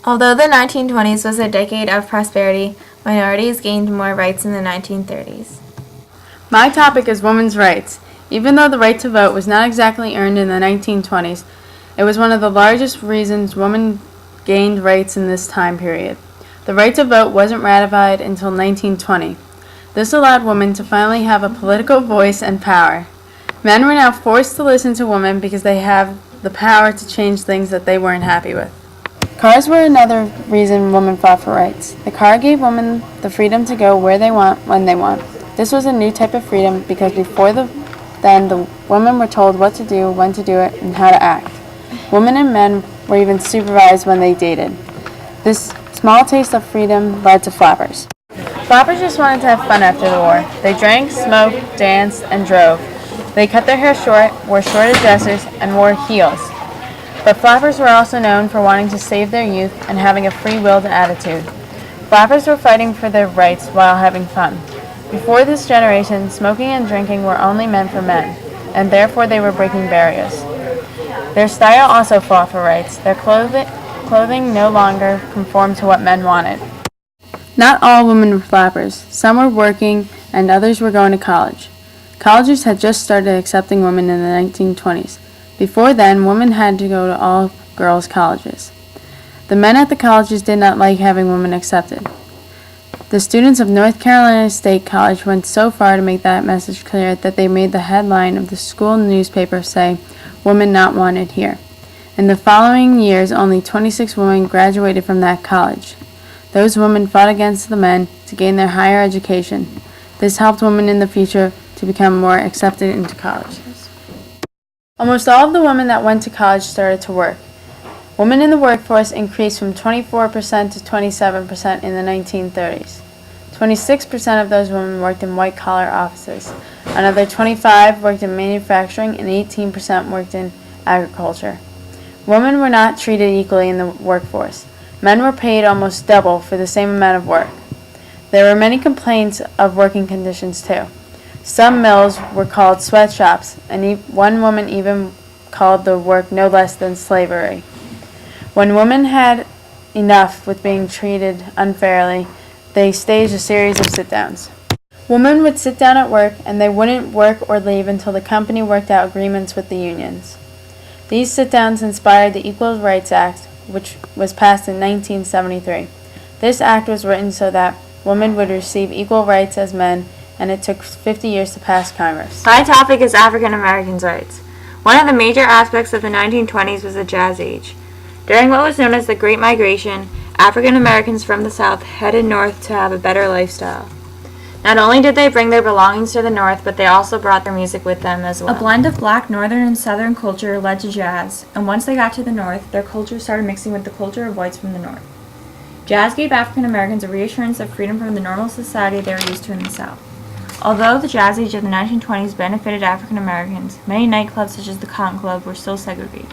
Although the 1920s was a decade of prosperity, minorities gained more rights in the 1930s. My topic is women's rights. Even though the right to vote was not exactly earned in the 1920s, it was one of the largest reasons women gained rights in this time period. The right to vote wasn't ratified until 1920. This allowed women to finally have a political voice and power. Men were now forced to listen to women because they have the power to change things that they weren't happy with. Cars were another reason women fought for rights. The car gave women the freedom to go where they want, when they want. This was a new type of freedom because before then the women were told what to do, when to do it, and how to act. Women and men were even supervised when they dated. This small taste of freedom led to flappers. Flappers just wanted to have fun after the war. They drank, smoked, danced, and drove. They cut their hair short, wore shorter dresses, and wore heels. But flappers were also known for wanting to save their youth and having a free-willed attitude. Flappers were fighting for their rights while having fun. Before this generation, smoking and drinking were only meant for men, and therefore they were breaking barriers. Their style also fought for rights. Their clothing no longer conformed to what men wanted. Not all women were flappers. Some were working, and others were going to college. Colleges had just started accepting women in the 1920s. Before then, women had to go to all-girls colleges. The men at the colleges did not like having women accepted. The students of North Carolina State College went so far to make that message clear that they made the headline of the school newspaper say, "Women not wanted here." In the following years, only 26 women graduated from that college. Those women fought against the men to gain their higher education. This helped women in the future to become more accepted into colleges. Almost all of the women that went to college started to work. Women in the workforce increased from 24% to 27% in the 1930s. 26% of those women worked in white-collar offices. Another 25% worked in manufacturing, and 18% worked in agriculture. Women were not treated equally in the workforce. Men were paid almost double for the same amount of work. There were many complaints of working conditions, too. Some mills were called sweatshops, and one woman even called the work no less than slavery. When women had enough with being treated unfairly, they staged a series of sit-downs. Women would sit down at work, and they wouldn't work or leave until the company worked out agreements with the unions. These sit-downs inspired the Equal Rights Act, which was passed in 1973. This act was written so that women would receive equal rights as men, and it took 50 years to pass Congress. My topic is African Americans' rights. One of the major aspects of the 1920s was the Jazz Age. During what was known as the Great Migration, African Americans from the South headed north to have a better lifestyle. Not only did they bring their belongings to the north, but they also brought their music with them as well. A blend of black northern and southern culture led to jazz, and once they got to the north, their culture started mixing with the culture of whites from the north. Jazz gave African Americans a reassurance of freedom from the normal society they were used to in the South. Although the Jazz Age of the 1920s benefited African Americans, many nightclubs such as the Cotton Club were still segregated.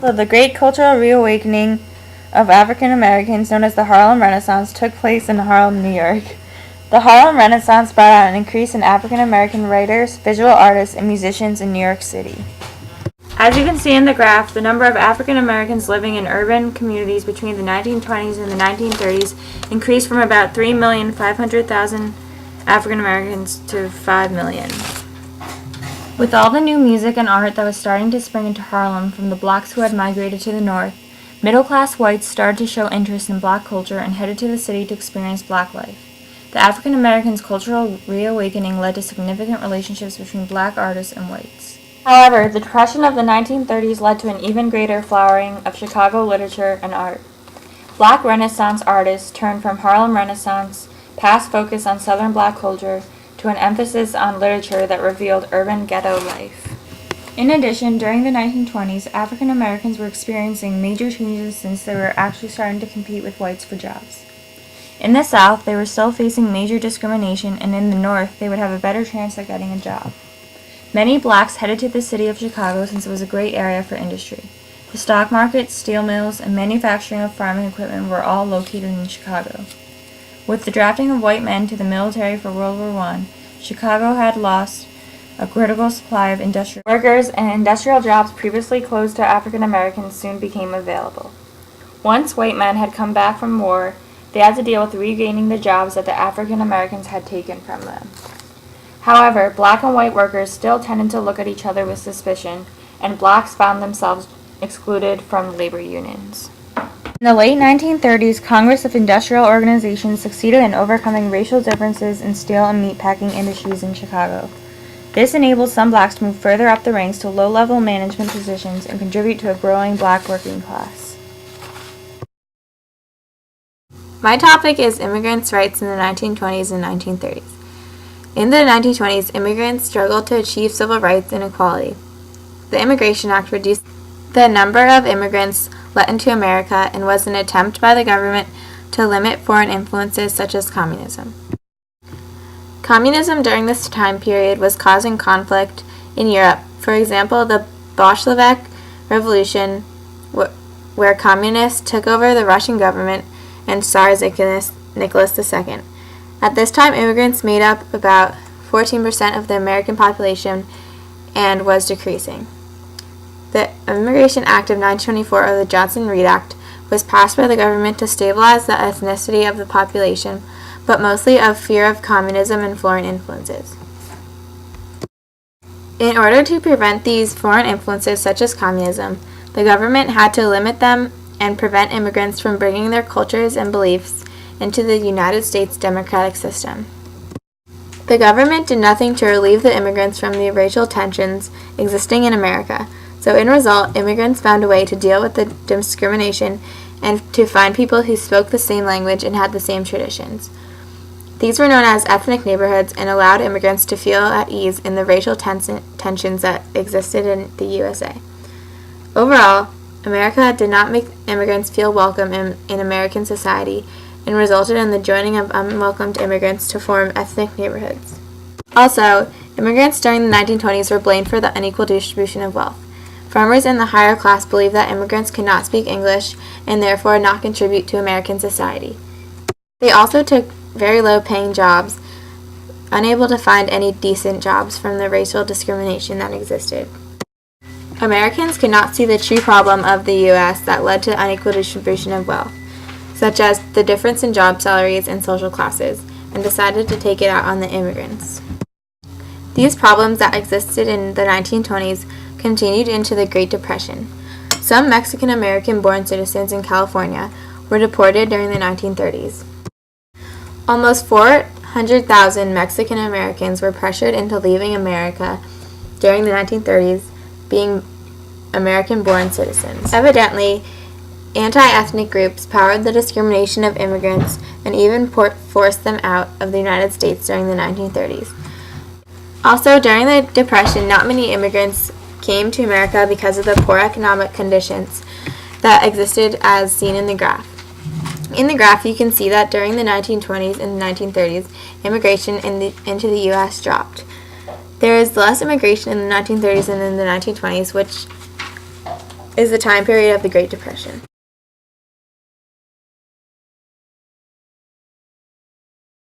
So the great cultural reawakening of African Americans, known as the Harlem Renaissance, took place in Harlem, New York. The Harlem Renaissance brought out an increase in African American writers, visual artists, and musicians in New York City. As you can see in the graph, the number of African Americans living in urban communities between the 1920s and the 1930s increased from about 3,500,000 African Americans to 5 million. With all the new music and art that was starting to spring into Harlem from the blacks who had migrated to the north, middle-class whites started to show interest in black culture and headed to the city to experience black life. The African Americans' cultural reawakening led to significant relationships between black artists and whites. However, the Depression of the 1930s led to an even greater flowering of Chicago literature and art. Black Renaissance artists turned from Harlem Renaissance past focus on Southern black culture to an emphasis on literature that revealed urban ghetto life. In addition, during the 1920s, African Americans were experiencing major changes since they were actually starting to compete with whites for jobs. In the South, they were still facing major discrimination, and in the North, they would have a better chance at getting a job. Many blacks headed to the city of Chicago since it was a great area for industry. The stock market, steel mills, and manufacturing of farming equipment were all located in Chicago. With the drafting of white men to the military for World War I, Chicago had lost a critical supply of industrial workers, and industrial jobs previously closed to African Americans soon became available. Once white men had come back from war, they had to deal with regaining the jobs that the African Americans had taken from them. However, black and white workers still tended to look at each other with suspicion, and blacks found themselves excluded from labor unions. In the late 1930s, Congress of Industrial Organizations succeeded in overcoming racial differences in steel and meatpacking industries in Chicago. This enabled some blacks to move further up the ranks to low-level management positions and contribute to a growing black working class. My topic is immigrants' rights in the 1920s and 1930s. In the 1920s, immigrants struggled to achieve civil rights and equality. The Immigration Act reduced the number of immigrants let into America and was an attempt by the government to limit foreign influences such as communism. Communism during this time period was causing conflict in Europe. For example, the Bolshevik Revolution, where communists took over the Russian government, and Tsar Nicholas II. At this time, immigrants made up about 14% of the American population and was decreasing. The Immigration Act of 1924, or the Johnson-Reed Act, was passed by the government to stabilize the ethnicity of the population, but mostly of fear of communism and foreign influences. In order to prevent these foreign influences such as communism, the government had to limit them and prevent immigrants from bringing their cultures and beliefs into the United States democratic system. The government did nothing to relieve the immigrants from the racial tensions existing in America. So in result, immigrants found a way to deal with the discrimination and to find people who spoke the same language and had the same traditions. These were known as ethnic neighborhoods and allowed immigrants to feel at ease in the racial tensions that existed in the USA. Overall, America did not make immigrants feel welcome in American society and resulted in the joining of unwelcomed immigrants to form ethnic neighborhoods. Also, immigrants during the 1920s were blamed for the unequal distribution of wealth. Farmers in the higher class believed that immigrants could not speak English and therefore not contribute to American society. They also took very low-paying jobs, unable to find any decent jobs from the racial discrimination that existed. Americans could not see the true problem of the U.S. that led to unequal distribution of wealth, such as the difference in job salaries and social classes, and decided to take it out on the immigrants. These problems that existed in the 1920s continued into the Great Depression. Some Mexican-American-born citizens in California were deported during the 1930s. Almost 400,000 Mexican Americans were pressured into leaving America during the 1930s, being American-born citizens. Evidently, anti-ethnic groups powered the discrimination of immigrants and even forced them out of the United States during the 1930s. Also, during the Depression, not many immigrants came to America because of the poor economic conditions that existed as seen in the graph. In the graph, you can see that during the 1920s and 1930s, immigration into the U.S. dropped. There is less immigration in the 1930s and in the 1920s, which is the time period of the Great Depression.